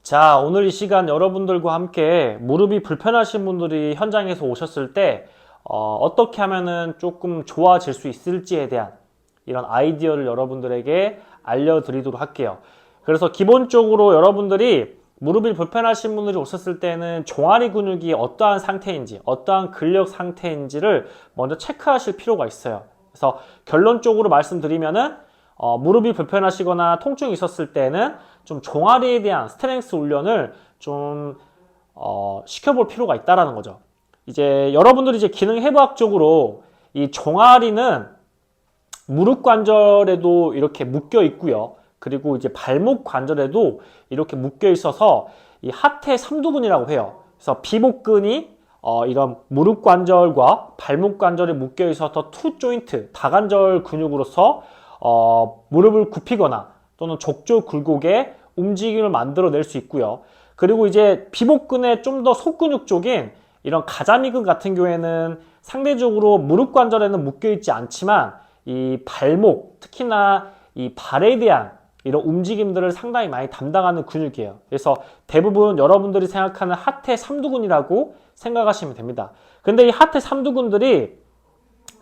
자, 오늘 이 시간 여러분들과 함께 무릎이 불편하신 분들이 현장에서 오셨을 때 어떻게 하면은 조금 좋아질 수 있을지에 대한 이런 아이디어를 여러분들에게 알려드리도록 할게요. 그래서 기본적으로 여러분들이 무릎이 불편하신 분들이 오셨을 때는 종아리 근육이 어떠한 상태인지, 어떠한 근력 상태인지를 먼저 체크하실 필요가 있어요. 그래서 결론적으로 말씀드리면은 무릎이 불편하시거나 통증이 있었을 때는 좀 종아리에 대한 스트렝스 훈련을 좀 시켜볼 필요가 있다라는 거죠. 이제 여러분들이 이제 기능해부학적으로 이 종아리는 무릎 관절에도 이렇게 묶여 있고요. 그리고 이제 발목 관절에도 이렇게 묶여 있어서 이 하태 삼두근이라고 해요. 그래서 비복근이 이런 무릎 관절과 발목 관절에 묶여 있어서 투 조인트, 다관절 근육으로서 무릎을 굽히거나 또는 족저 굴곡의 움직임을 만들어낼 수 있고요. 그리고 이제 비복근의 좀 더 속근육 쪽인 이런 가자미근 같은 경우에는 상대적으로 무릎 관절에는 묶여있지 않지만 이 발목, 특히나 이 발에 대한 이런 움직임들을 상당히 많이 담당하는 근육이에요. 그래서 대부분 여러분들이 생각하는 하태 삼두근이라고 생각하시면 됩니다. 근데 이 하태 삼두근들이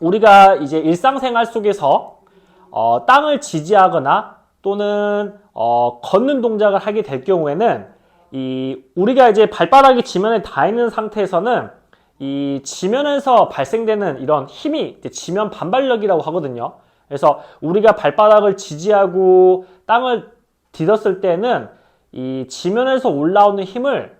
우리가 이제 일상생활 속에서 땅을 지지하거나 또는 걷는 동작을 하게 될 경우에는 우리가 이제 발바닥이 지면에 닿아 있는 상태에서는 이 지면에서 발생되는 이런 힘이 지면 반발력이라고 하거든요. 그래서 우리가 발바닥을 지지하고 땅을 디뎠을 때는 이 지면에서 올라오는 힘을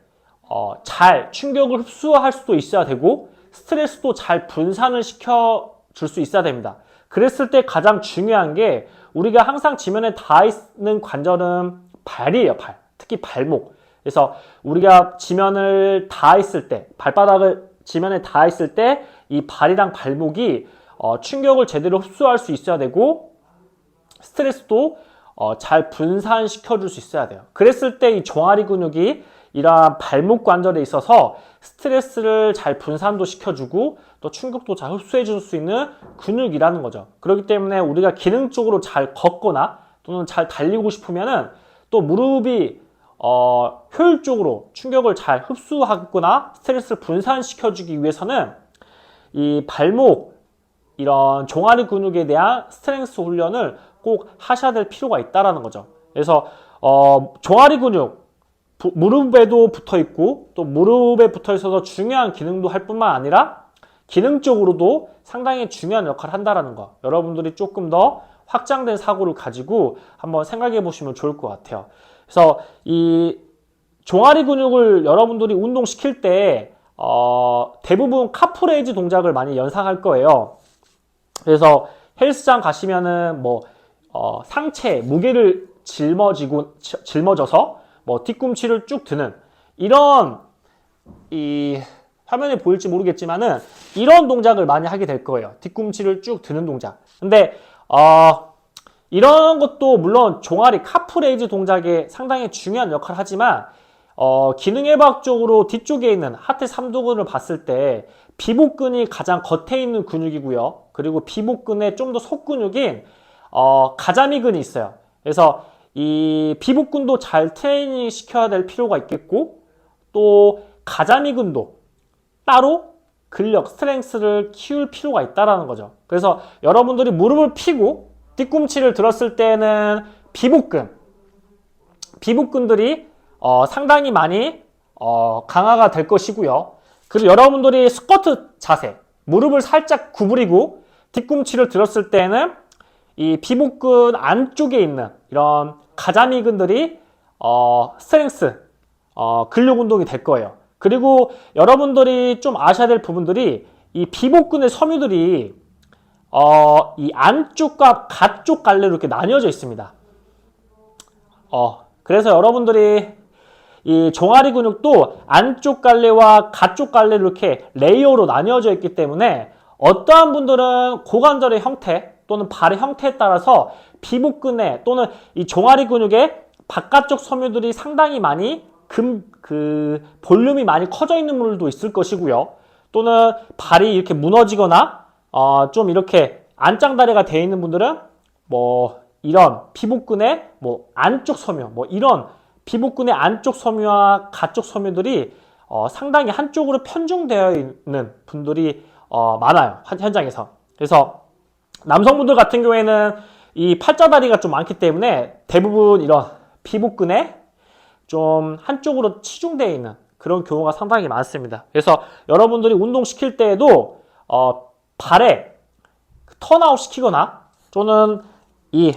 잘 충격을 흡수할 수도 있어야 되고 스트레스도 잘 분산을 시켜 줄 수 있어야 됩니다. 그랬을 때 가장 중요한 게 우리가 항상 지면에 닿아 있는 관절은 발이에요. 발. 특히 발목. 그래서 우리가 지면을 닿아 있을 때, 발바닥을 지면에 닿아 있을 때 이 발이랑 발목이 충격을 제대로 흡수할 수 있어야 되고 스트레스도 잘 분산시켜 줄 수 있어야 돼요. 그랬을 때 이 종아리 근육이 이러한 발목 관절에 있어서 스트레스를 잘 분산도 시켜주고 또 충격도 잘 흡수해 줄 수 있는 근육이라는 거죠. 그렇기 때문에 우리가 기능적으로 잘 걷거나 또는 잘 달리고 싶으면은 또 무릎이 효율적으로 충격을 잘 흡수하거나 스트레스를 분산시켜주기 위해서는 이 발목 이런 종아리 근육에 대한 스트렝스 훈련을 꼭 하셔야 될 필요가 있다라는 거죠. 그래서 종아리 근육 무릎에도 붙어 있고 또 무릎에 붙어 있어서 중요한 기능도 할 뿐만 아니라 기능적으로도 상당히 중요한 역할을 한다는 거, 여러분들이 조금 더 확장된 사고를 가지고 한번 생각해 보시면 좋을 것 같아요. 그래서 이 종아리 근육을 여러분들이 운동시킬 때 대부분 카프레이즈 동작을 많이 연상할 거예요. 그래서 헬스장 가시면은 상체 무게를 짊어져서 뒤꿈치를 쭉 드는 이런 화면에 보일지 모르겠지만은 이런 동작을 많이 하게 될 거예요. 뒤꿈치를 쭉 드는 동작. 근데 이런 것도 물론 종아리 카프레이즈 동작에 상당히 중요한 역할을 하지만 기능해부학적으로 뒤쪽에 있는 하태 삼두근을 봤을 때 비복근이 가장 겉에 있는 근육이고요. 그리고 비복근의 좀 더 속근육인 가자미근이 있어요. 그래서 이 비복근도 잘 트레이닝 시켜야 될 필요가 있겠고 또 가자미근도 따로 근력, 스트렝스를 키울 필요가 있다는 거죠. 그래서 여러분들이 무릎을 펴고 뒤꿈치를 들었을 때는 비복근들이 상당히 많이 강화가 될 것이고요. 그리고 여러분들이 스쿼트 자세, 무릎을 살짝 구부리고 뒤꿈치를 들었을 때는 이 비복근 안쪽에 있는 이런 가자미근들이 스트렝스, 근력 운동이 될 거예요. 그리고 여러분들이 좀 아셔야 될 부분들이 이 비복근의 섬유들이 이 안쪽과 가쪽 갈래로 이렇게 나뉘어져 있습니다. 그래서 여러분들이 이 종아리 근육도 안쪽 갈래와 가쪽 갈래로 이렇게 레이어로 나뉘어져 있기 때문에 어떠한 분들은 고관절의 형태 또는 발의 형태에 따라서 비복근에 또는 이 종아리 근육의 바깥쪽 섬유들이 상당히 많이 볼륨이 많이 커져 있는 분들도 있을 것이고요. 또는 발이 이렇게 무너지거나 좀 이렇게 안짱다리가 되어 있는 분들은 이런 피복근의 안쪽 섬유, 이런 피복근의 안쪽 섬유와 가쪽 섬유들이 상당히 한쪽으로 편중되어 있는 분들이 많아요. 현장에서. 그래서 남성분들 같은 경우에는 이 팔자다리가 좀 많기 때문에 대부분 이런 피복근에 좀 한쪽으로 치중되어 있는 그런 경우가 상당히 많습니다. 그래서 여러분들이 운동시킬 때에도 발에 턴아웃 시키거나 또는 이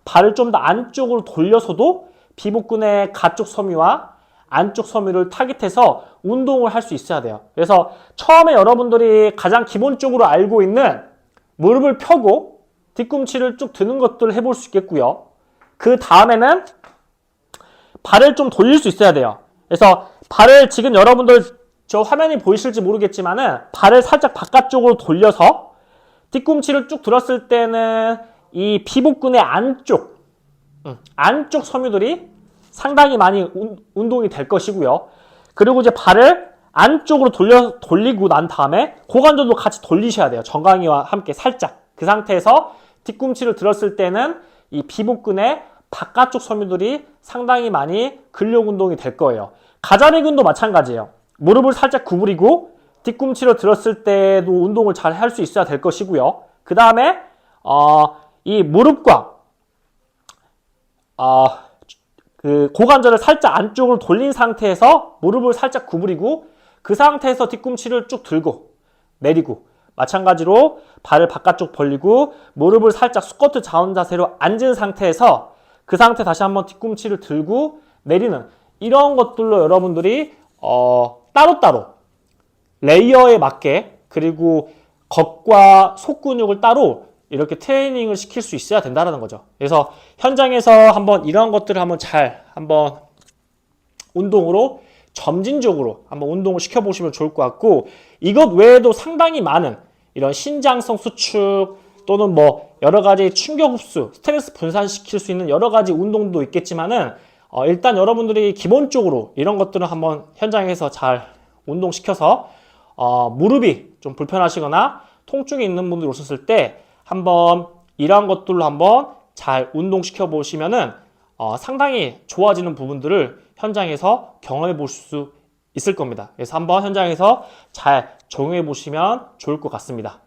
발을 좀 더 안쪽으로 돌려서도 피복근의 가쪽 섬유와 안쪽 섬유를 타깃해서 운동을 할 수 있어야 돼요. 그래서 처음에 여러분들이 가장 기본적으로 알고 있는 무릎을 펴고 뒤꿈치를 쭉 드는 것들을 해볼 수 있겠고요. 그 다음에는 발을 좀 돌릴 수 있어야 돼요. 그래서 발을 지금 여러분들 저 화면이 보이실지 모르겠지만은 발을 살짝 바깥쪽으로 돌려서 뒤꿈치를 쭉 들었을 때는 이 피복근의 안쪽 섬유들이 상당히 많이 운동이 될 것이고요. 그리고 이제 발을 안쪽으로 돌리고 난 다음에 고관절도 같이 돌리셔야 돼요. 정강이와 함께 살짝. 그 상태에서 뒤꿈치를 들었을 때는 이 피복근의 바깥쪽 섬유들이 상당히 많이 근력 운동이 될 거예요. 가자미근도 마찬가지예요. 무릎을 살짝 구부리고 뒤꿈치를 들었을 때도 운동을 잘 할 수 있어야 될 것이고요. 그 다음에 이 무릎과 그 고관절을 살짝 안쪽으로 돌린 상태에서 무릎을 살짝 구부리고 그 상태에서 뒤꿈치를 쭉 들고 내리고 마찬가지로 발을 바깥쪽 벌리고 무릎을 살짝 스쿼트 자원 자세로 앉은 상태에서 그 상태 다시 한번 뒤꿈치를 들고 내리는 이런 것들로 여러분들이 따로따로 레이어에 맞게 그리고 겉과 속 근육을 따로 이렇게 트레이닝을 시킬 수 있어야 된다는 거죠. 그래서 현장에서 한번 이런 것들을 한번 운동으로 점진적으로 한번 운동을 시켜보시면 좋을 것 같고 이것 외에도 상당히 많은 이런 신장성 수축 또는 뭐 여러 가지 충격 흡수, 스트레스 분산시킬 수 있는 여러 가지 운동도 있겠지만은 일단 여러분들이 기본적으로 이런 것들은 한번 현장에서 잘 운동시켜서 무릎이 좀 불편하시거나 통증이 있는 분들이 오셨을 때 한번 이러한 것들로 한번 잘 운동시켜 보시면은 상당히 좋아지는 부분들을 현장에서 경험해 볼 수 있을 겁니다. 그래서 한번 현장에서 잘 적용해 보시면 좋을 것 같습니다.